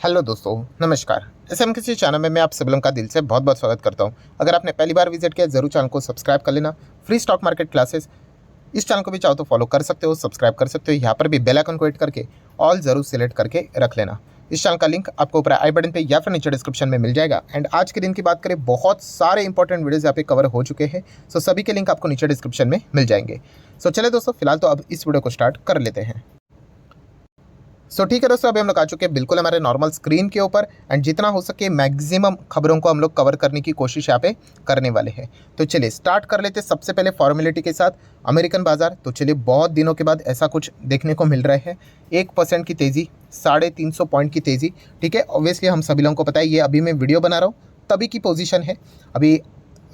Hello दोस्तों, नमस्कार। SMKC channel में मैं आप सभी लोगों का दिल से बहुत बहुत स्वागत करता हूं। अगर आपने पहली बार विजिट किया जरूर चैनल को सब्सक्राइब कर लेना। फ्री स्टॉक मार्केट क्लासेस इस चैनल को भी चाहो तो फॉलो कर सकते हो, सब्सक्राइब कर सकते हो। यहाँ पर भी बेल आइकन को हिट करके ऑल जरूर सिलेक्ट करके रख लेना। इस चैनल का लिंक आपको ऊपर आई बटन पे या फिर नीचे डिस्क्रिप्शन में मिल जाएगा। एंड आज के दिन की बात करें, बहुत सारे इंपॉर्टेंट वीडियोस यहाँ पे कवर हो चुके हैं। सो सभी के लिंक आपको नीचे डिस्क्रिप्शन में मिल जाएंगे। सो चले दोस्तों, फिलहाल तो अब इस वीडियो को स्टार्ट कर लेते हैं। ठीक है दोस्तों, अभी हम लोग आ चुके हैं बिल्कुल हमारे नॉर्मल स्क्रीन के ऊपर। एंड जितना हो सके मैक्सिमम खबरों को हम लोग कवर करने की कोशिश यहाँ पे करने वाले हैं। तो चलिए स्टार्ट कर लेते हैं सबसे पहले फॉर्मेलिटी के साथ अमेरिकन बाजार। तो चलिए, बहुत दिनों के बाद ऐसा कुछ देखने को मिल रहा है। 1% की तेज़ी, 350 पॉइंट की तेज़ी। ठीक है, ऑब्वियसली हम सभी लोगों को पता है, ये अभी मैं वीडियो बना रहा हूँ तभी की पोजीशन है। अभी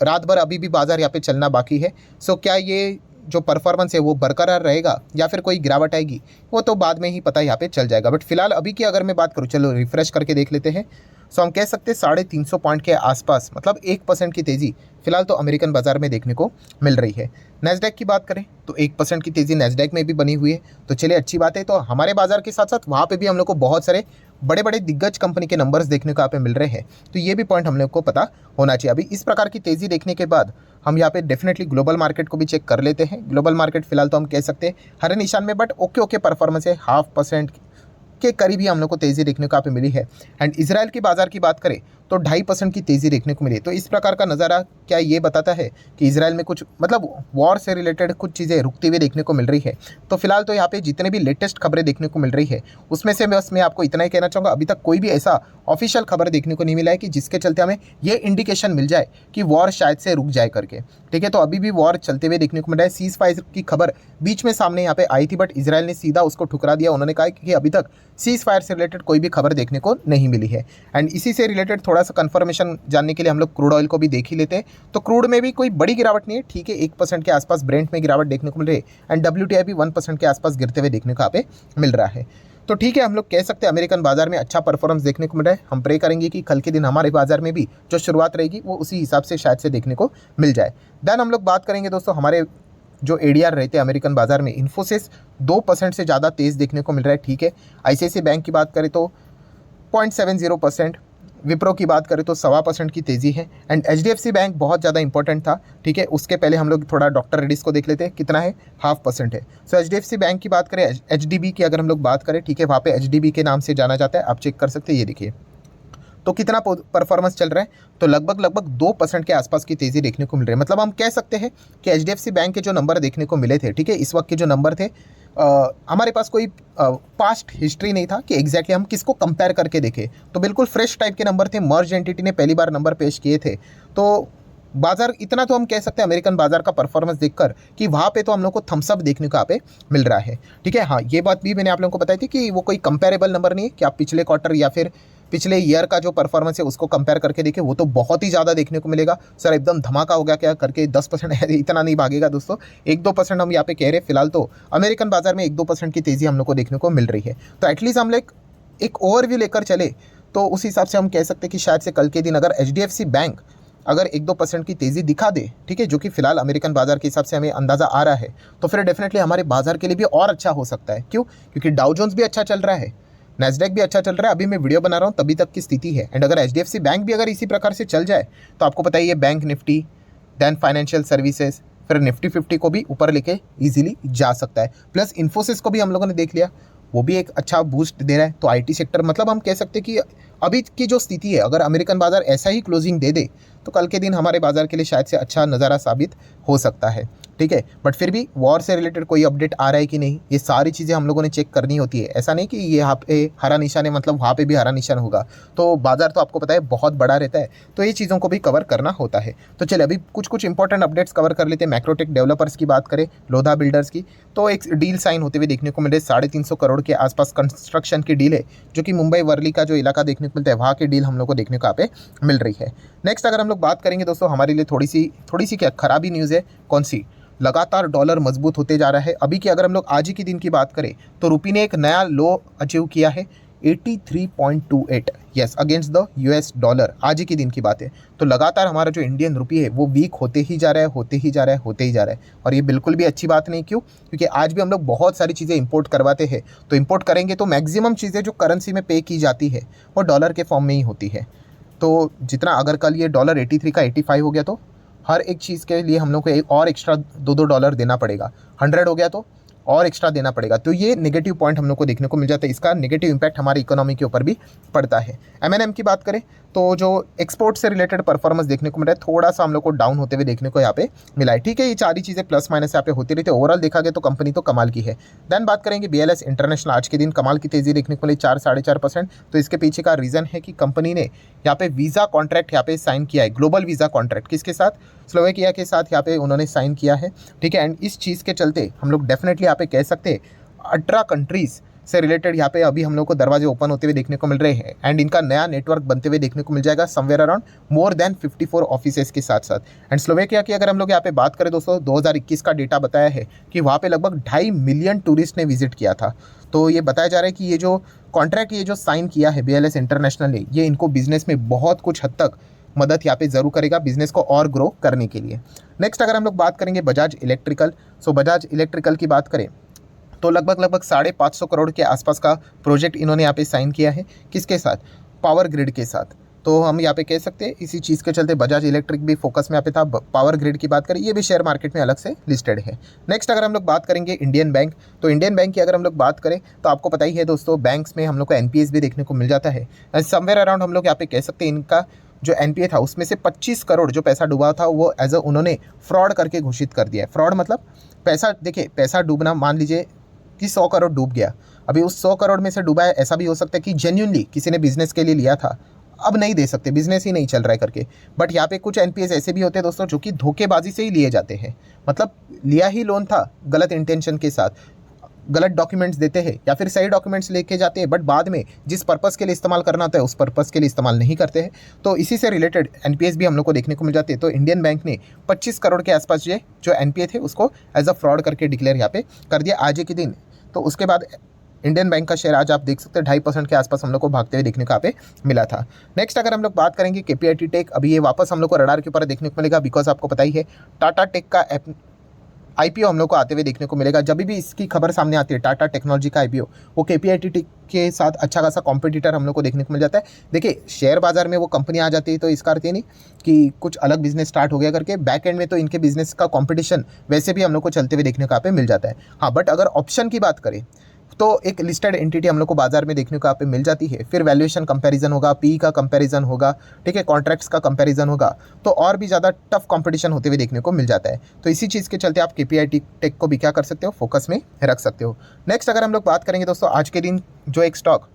रात भर अभी भी बाजार यहाँ पे चलना बाकी है। सो क्या ये जो परफॉर्मेंस है वो बरकरार रहेगा या फिर कोई गिरावट आएगी, वो तो बाद में ही पता यहाँ पे चल जाएगा। बट फिलहाल अभी की अगर मैं बात करूँ, चलो रिफ्रेश करके देख लेते हैं। सो हम कह सकते हैं 350 पॉइंट के आसपास, मतलब 1% की तेज़ी फिलहाल तो अमेरिकन बाजार में देखने को मिल रही है। नैस्डैक की बात करें तो 1% की तेज़ी नैस्डैक में भी बनी हुई है। तो चलिए, अच्छी बात है। तो हमारे बाजार के साथ साथ वहाँ पे भी हम लोग को बहुत सारे बड़े बड़े दिग्गज कंपनी के नंबर्स देखने को यहाँ पे मिल रहे हैं। तो ये भी पॉइंट हम लोग को पता होना चाहिए। अभी इस प्रकार की तेज़ी देखने के बाद हम यहाँ पे डेफिनेटली ग्लोबल मार्केट को भी चेक कर लेते हैं। ग्लोबल मार्केट फिलहाल तो हम कह सकते हैं हरे निशान में, बट ओके परफॉर्मेंस है। 0.5% के करीब ही हम लोग को तेज़ी देखने को यहाँ पे मिली है। एंड इजराइल की बाजार की बात करें तो 2.5% की तेज़ी देखने को मिली। तो इस प्रकार का नज़ारा क्या ये बताता है कि इजराइल में कुछ, मतलब वॉर से रिलेटेड कुछ चीज़ें रुकती हुई देखने को मिल रही है। तो फिलहाल तो यहाँ पे जितने भी लेटेस्ट खबरें देखने को मिल रही है उसमें से बस मैं आपको इतना ही कहना चाहूँगा, अभी तक कोई भी ऐसा ऑफिशियल खबर देखने को नहीं मिला है कि जिसके चलते हमें ये इंडिकेशन मिल जाए कि वॉर शायद से रुक जाए करके। ठीक है, तो अभी भी वॉर चलते हुए देखने को मिल रहा है। सीज फायर की खबर बीच में सामने यहाँ पे आई थी, बट इजराइल ने सीधा उसको ठुकरा दिया। उन्होंने कहा कि अभी तक सीज फायर से रिलेटेड कोई भी खबर देखने को नहीं मिली है। एंड इसी से रिलेटेड थोड़ा सा कंफर्मेशन जानने के लिए हम लोग क्रूड ऑयल को भी देख ही लेते हैं। तो क्रूड में भी कोई बड़ी गिरावट नहीं है। ठीक है, 1% के आसपास ब्रेंट में गिरावट देखने को मिल रही है। एंड WTI भी 1% के आसपास गिरते हुए देखने को यहाँ पे मिल रहा है। तो ठीक है, हम लोग कह सकते हैं अमेरिकन बाजार में अच्छा परफॉर्मेंस देखने को मिल रहा है। हम प्रे करेंगे कि कल के दिन हमारे बाजार में भी जो शुरुआत रहेगी वो उसी हिसाब से शायद से देखने को मिल जाए। देन हम लोग बात करेंगे दोस्तों, हमारे जो ADR रहते हैं अमेरिकन बाजार में, इन्फोसिस 2% से ज़्यादा तेज़ देखने को मिल रहा है। ठीक है, ICICI बैंक की बात करें तो 0.70%, विप्रो की बात करें तो 1.25% की तेज़ी है। एंड HDFC बैंक बहुत ज़्यादा इंपॉर्टेंट था। ठीक है, उसके पहले हम लोग थोड़ा डॉक्टर रेड्डीज को देख लेते हैं, कितना है, 0.5% है। सो HDFC बैंक की बात करें, HDB की अगर हम लोग बात करें, ठीक है, वहाँ पे HDB के नाम से जाना जाता है, आप चेक कर सकते हैं। ये देखिए तो कितना परफॉर्मेंस चल रहा है, तो लगभग 2% के आसपास की तेज़ी देखने को मिल रही है। मतलब हम कह सकते हैं कि HDFC बैंक के जो नंबर देखने को मिले थे, ठीक है, इस वक्त के जो नंबर थे, हमारे पास कोई पास्ट हिस्ट्री नहीं था कि एग्जैक्टली हम किसको कंपेयर करके देखें। तो बिल्कुल फ्रेश टाइप के नंबर थे। मर्ज एंटिटी ने पहली बार नंबर पेश किए थे। तो बाजार, इतना तो हम कह सकते हैं अमेरिकन बाजार का परफॉर्मेंस देखकर कि वहाँ पे तो हम लोग को थम्सअप देखने को यहाँ पे मिल रहा है। ठीक है, हाँ, ये बात भी मैंने आप लोगों को बताई थी कि वो कोई कंपेरेबल नंबर नहीं है कि आप पिछले क्वार्टर या फिर पिछले ईयर का जो परफॉर्मेंस है उसको कंपेयर करके देखें, वो तो बहुत ही ज़्यादा देखने को मिलेगा। सर एकदम धमाका हो गया क्या करके 10% इतना नहीं भागेगा दोस्तों। 1-2% हम यहाँ पे कह रहे हैं। फिलहाल तो अमेरिकन बाजार में 1-2% की तेज़ी हम लोग को देखने को मिल रही है। तो एटलीस्ट हम लोग एक ओवरव्यू लेकर चले तो उस हिसाब से हम कह सकते हैं कि शायद से कल के दिन अगर HDFC बैंक अगर 1-2% की तेज़ी दिखा दे, ठीक है, जो कि फिलहाल अमेरिकन बाजार के हिसाब से हमें अंदाज़ा आ रहा है, तो फिर डेफिनेटली हमारे बाजार के लिए भी और अच्छा हो सकता है। क्यों? क्योंकि डाउ जोन्स भी अच्छा चल रहा है, नैस्डैक भी अच्छा चल रहा है। अभी मैं वीडियो बना रहा हूँ तभी तक की स्थिति है। एंड अगर HDFC बैंक भी अगर इसी प्रकार से चल जाए तो आपको पता ही है, bank Nifty, then financial services, फिर निफ्टी 50 को भी ऊपर लेके इजीली जा सकता है। प्लस इन्फोसिस को भी हम लोगों ने देख लिया, वो भी एक अच्छा बूस्ट दे रहा है। तो IT सेक्टर, मतलब हम कह सकते हैं कि अभी की जो स्थिति है, अगर अमेरिकन बाजार ऐसा ही क्लोजिंग दे दे तो कल के दिन हमारे बाजार के लिए शायद से अच्छा नज़ारा साबित हो सकता है। ठीक है, बट फिर भी वॉर से रिलेटेड कोई अपडेट आ रहा है कि नहीं, ये सारी चीज़ें हम लोगों ने चेक करनी होती है। ऐसा नहीं कि ये यहाँ पे हरा निशान है मतलब वहाँ पे भी हरा निशान होगा। तो बाजार तो आपको पता है बहुत बड़ा रहता है, तो ये चीज़ों को भी कवर करना होता है। तो चलिए अभी कुछ इंपॉर्टेंट अपडेट्स कवर कर लेते हैं। मैक्रोटेक डेवलपर्स की बात करें, लोधा बिल्डर्स की, तो एक डील साइन होते हुए देखने को मिले। 350 करोड़ के आसपास कंस्ट्रक्शन की डील है, जो कि मुंबई वर्ली का जो इलाका देखने को मिलता है, वहाँ की डील हम लोग को देखने को यहाँ पे मिल रही है। नेक्स्ट अगर हम लोग बात करेंगे दोस्तों, हमारे लिए थोड़ी सी क्या खराबी न्यूज़ है। कौन सी? लगातार डॉलर मजबूत होते जा रहा है। अभी की अगर हम लोग आज ही के दिन की बात करें तो रुपये ने एक नया लो अचीव किया है, 83.28। Yes, against the US dollar. आज ही के दिन की बात है। तो लगातार हमारा जो इंडियन रुपी है वो वीक होते ही जा रहा है, होते ही जा रहा है, होते ही जा रहा है। और ये बिल्कुल भी अच्छी बात नहीं। क्यों? क्योंकि आज भी हम लोग बहुत सारी चीज़ें इंपोर्ट करवाते हैं, तो इंपोर्ट करेंगे तो मैक्सिमम चीज़ें जो करेंसी में पे की जाती है वो डॉलर के फॉर्म में ही होती है। तो जितना अगर कल ये डॉलर 83 का 85 हो गया तो हर एक चीज़ के लिए हम लोग को एक और एक्स्ट्रा $2 देना पड़ेगा। 100 हो गया तो और एक्स्ट्रा देना पड़ेगा। तो ये नेगेटिव पॉइंट हम लोग को देखने को मिल जाता है। इसका नेगेटिव इम्पैक्ट हमारी इकोनॉमी के ऊपर भी पड़ता है। एमएनएम की बात करें तो जो एक्सपोर्ट से रिलेटेड परफॉर्मेंस देखने को मिल रहा है, थोड़ा सा हम लोग को डाउन होते हुए देखने को यहाँ पे मिला है। ठीक है, ये सारी चीज़ें प्लस माइनस यहाँ पे होती रहती है। ओवरऑल देखा गया तो कंपनी तो कमाल की है। देन बात करेंगे बीएलएस इंटरनेशनल। आज के दिन कमाल की तेज़ी देखने को मिली, 4-4.5%। तो इसके पीछे का रीज़न है कि कंपनी ने यहाँ पे वीज़ा कॉन्ट्रैक्ट यहाँ पे साइन किया है, ग्लोबल वीज़ा कॉन्ट्रैक्ट। किसके साथ? स्लोवेकिया के साथ यहाँ पे उन्होंने साइन किया है। ठीक है, एंड इस चीज़ के चलते हम लोग डेफिनेटली यहाँ पे कह सकते हैं 18 कंट्रीज़ से रिलेटेड यहाँ पे अभी हम लोग को दरवाजे ओपन होते हुए देखने को मिल रहे हैं। एंड इनका नया नेटवर्क बनते हुए देखने को मिल जाएगा somewhere around more than 54 offices के साथ साथ। एंड स्लोवेकिया की अगर हम लोग यहाँ पे बात करें दोस्तों, 2021 का डेटा बताया है कि वहाँ पे लगभग 2.5 मिलियन टूरिस्ट ने विजिट किया था। तो ये बताया जा रहा है कि ये जो कॉन्ट्रैक्ट ये जो साइन किया है बीएलएस इंटरनेशनल ने, ये इनको बिजनेस में बहुत कुछ हद तक मदद यहाँ पे ज़रूर करेगा बिजनेस को और ग्रो करने के लिए। नेक्स्ट अगर हम लोग बात करेंगे बजाज इलेक्ट्रिकल। सो बजाज इलेक्ट्रिकल की बात करें तो लगभग 550 करोड़ के आसपास का प्रोजेक्ट इन्होंने यहाँ पे साइन किया है। किसके साथ? पावर ग्रिड के साथ। तो हम यहाँ पे कह सकते हैं इसी चीज़ के चलते बजाज इलेक्ट्रिक भी फोकस में यहाँ पे था। पावर ग्रिड की बात करें, ये भी शेयर मार्केट में अलग से लिस्टेड है। नेक्स्ट अगर हम लोग बात करेंगे इंडियन बैंक, तो इंडियन बैंक की अगर हम लोग बात करें तो आपको पता ही है दोस्तों, बैंक्स में हम लोग को एनपीएस भी देखने को मिल जाता है। समवेयर अराउंड हम लोग यहाँ पे कह सकते हैं इनका जो एनपीए था उसमें से 25 करोड़ जो पैसा डूबा था वो एज अ उन्होंने फ्रॉड करके घोषित कर दिया है। फ्रॉड मतलब पैसा, देखिए पैसा डूबना, मान लीजिए कि 100 करोड़ डूब गया। अभी उस 100 करोड़ में से डूबा है, ऐसा भी हो सकता है कि जेन्युइनली किसी ने बिजनेस के लिए लिया था, अब नहीं दे सकते, बिजनेस ही नहीं चल रहा है करके। बट यहाँ पे कुछ एनपीएस ऐसे भी होते हैं दोस्तों जो कि धोखेबाजी से ही लिए जाते हैं। मतलब लिया ही लोन था गलत इंटेंशन के साथ, गलत डॉक्यूमेंट्स देते हैं या फिर सही डॉक्यूमेंट्स लेके जाते हैं, बट बाद में जिस पर्पस के लिए इस्तेमाल करना होता है उस पर्पस के लिए इस्तेमाल नहीं करते हैं। तो इसी से रिलेटेड एनपीएस भी हम लोग को देखने को मिल जाते हैं। तो इंडियन बैंक ने 25 करोड़ के आसपास ये जो एनपीए थे उसको एज अ फ्रॉड करके डिक्लेयर यहाँ पे कर दिया आज के दिन। तो उसके बाद इंडियन बैंक का शेयर आज आप देख सकते हैं 2.5% के आसपास हम लोग को भागते हुए देखने को यहाँ पे मिला था। नेक्स्ट अगर हम लोग बात करेंगे केपीआईटी टेक, अभी ये वापस हम लोग को रडार के ऊपर देखने को मिलेगा, बिकॉज आपको पता ही है टाटा टेक का आईपीओ हम लोग को आते हुए देखने को मिलेगा। जब भी इसकी खबर सामने आती है टाटा टेक्नोलॉजी का आईपीओ, वो केपीआईटी टेक के साथ अच्छा खासा कॉम्पिटिटर हम लोग को देखने को मिल जाता है। देखिए शेयर बाजार में वो कंपनी आ जाती है तो इसका अर्थ ये नहीं कि कुछ अलग बिजनेस स्टार्ट हो गया करके, बैक एंड में तो इनके बिजनेस का कॉम्पिटिशन वैसे भी हम लोग को चलते हुए देखने को यहाँ पे मिल जाता है। हाँ, बट अगर ऑप्शन की बात करें तो एक लिस्टेड एंटिटी हम लोग को बाजार में देखने को यहाँ पे मिल जाती है। फिर वैल्यूएशन कंपैरिजन होगा, पी का कंपैरिजन होगा, ठीक है, कॉन्ट्रैक्ट्स का कंपैरिजन होगा, तो और भी ज़्यादा टफ कंपटीशन होते हुए देखने को मिल जाता है। तो इसी चीज़ के चलते आप केपीआईटी टेक को भी क्या कर सकते हो, फोकस में रख सकते हो। नेक्स्ट अगर हम लोग बात करेंगे दोस्तों, आज के दिन जो एक स्टॉक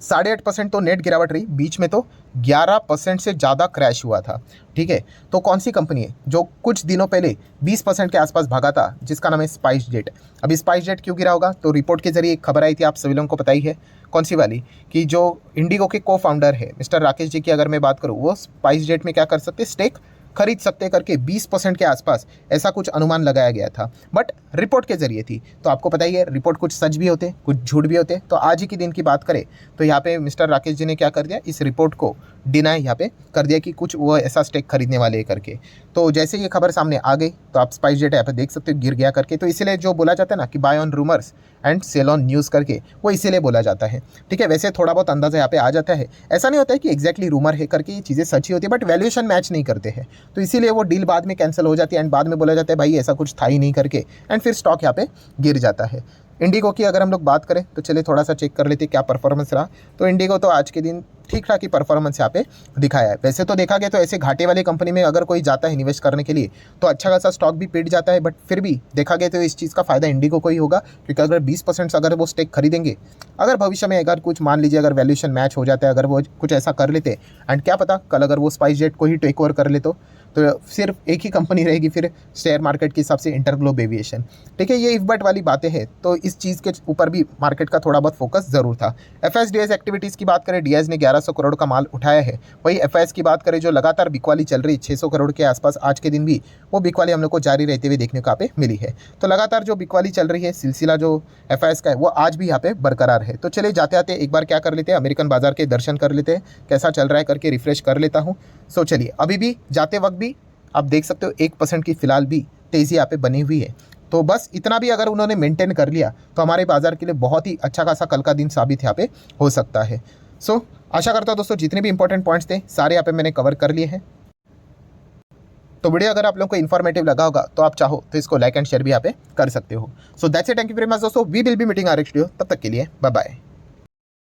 8.5% तो नेट गिरावट रही, बीच में तो 11% से ज़्यादा क्रैश हुआ था। ठीक है, तो कौन सी कंपनी है जो कुछ दिनों पहले 20% के आसपास भागा था, जिसका नाम है स्पाइस जेट। अभी स्पाइस जेट क्यों गिरा होगा? तो रिपोर्ट के जरिए एक खबर आई थी, आप सभी लोगों को पता ही है, कौन सी वाली, कि जो इंडिगो के को फाउंडर है मिस्टर राकेश जी की अगर मैं बात करूँ, वो स्पाइस जेट में क्या कर सकते, स्टेक खरीद सकते करके 20% के आसपास ऐसा कुछ अनुमान लगाया गया था, बट रिपोर्ट के जरिए थी। तो आपको पता ही है रिपोर्ट कुछ सच भी होते, कुछ झूठ भी होते। तो आज ही के दिन की बात करें तो यहाँ पे मिस्टर राकेश जी ने क्या कर दिया, इस रिपोर्ट को डिनाई यहाँ पे कर दिया कि कुछ वो ऐसा स्टेक खरीदने वाले करके। तो जैसे ये खबर सामने आ गई तो आप स्पाइस जेट यहाँ पे देख सकते हो गिर गया करके। तो इसीलिए जो बोला जाता है ना कि buy on rumours and sell on news करके, वो इसीलिए बोला जाता है। ठीक है, वैसे थोड़ा बहुत अंदाजा यहाँ पे आ जाता है, ऐसा नहीं होता है कि एग्जैक्टली रूमर है करके ये चीज़ें सच ही होती है, बट वैल्यूएशन मैच नहीं करते हैं, तो इसीलिए वो डील बाद में कैंसिल हो जाती है एंड बाद में बोला जाता है भाई ऐसा कुछ था ही नहीं करके, एंड फिर स्टॉक यहाँ पे गिर जाता है। इंडिगो की अगर हम लोग बात करें तो चलिए थोड़ा सा चेक कर लेते हैं क्या परफॉर्मेंस रहा। तो इंडिगो तो आज के दिन ठीक ठाक ही परफॉर्मेंस यहाँ पे दिखाया है। वैसे तो देखा गया तो ऐसे घाटे वाली कंपनी में अगर कोई जाता है निवेश करने के लिए तो अच्छा खासा स्टॉक भी पिट जाता है, बट फिर भी देखा गया तो इस चीज़ का फायदा इंडिगो को ही होगा, क्योंकि अगर 20% अगर वो स्टेक खरीदेंगे, अगर भविष्य में अगर कुछ मान लीजिए अगर वैल्यूएशन मैच हो जाता है, अगर वो कुछ ऐसा कर लेते एंड क्या पता कल अगर वो स्पाइस जेट को ही टेक ओवर कर ले तो सिर्फ एक ही कंपनी रहेगी फिर शेयर मार्केट के हिसाब से, इंटरग्लोब एविएशन। ठीक है, ये इफ बट वाली बातें हैं, तो इस चीज़ के ऊपर भी मार्केट का थोड़ा बहुत फोकस ज़रूर था। एफआईएस एक्टिविटीज़ की बात करें, डीआईएस ने 1100 करोड़ का माल उठाया है। वही एफआईएस की बात करें, जो लगातार बिकवाली चल रही 600 करोड़ के आसपास, आज के दिन भी वो बिकवाली हम लोग को जारी रहते हुए देखने को यहाँ पे मिली है। तो लगातार जो बिकवाली चल रही है, सिलसिला जो एफआईएस का है, वो आज भी यहाँ पे बरकरार है। तो चलिए जाते आते एक बार क्या कर लेते हैं, अमेरिकन बाजार के दर्शन कर लेते हैं, कैसा चल रहा है करके रिफ्रेश कर लेता हूँ। सो चलिए, अभी भी जाते वक्त भी आप देख सकते हो 1% की फिलहाल भी तेज़ी यहाँ पे बनी हुई है। तो बस इतना भी अगर उन्होंने मेंटेन कर लिया तो हमारे बाजार के लिए बहुत ही अच्छा खासा कल का दिन साबित यहाँ पे हो सकता है। सो आशा करता हूँ दोस्तों, जितने भी इंपॉर्टेंट पॉइंट्स थे सारे यहाँ पे मैंने कवर कर लिए हैं। तो वीडियो अगर आप लोगों को इन्फॉर्मेटिव लगा होगा तो आप चाहो तो इसको लाइक एंड शेयर भी यहाँ पे कर सकते हो। So that's it, thank you very much दोस्तों, we will be meeting our next video, तब तक के लिए बाय बाय।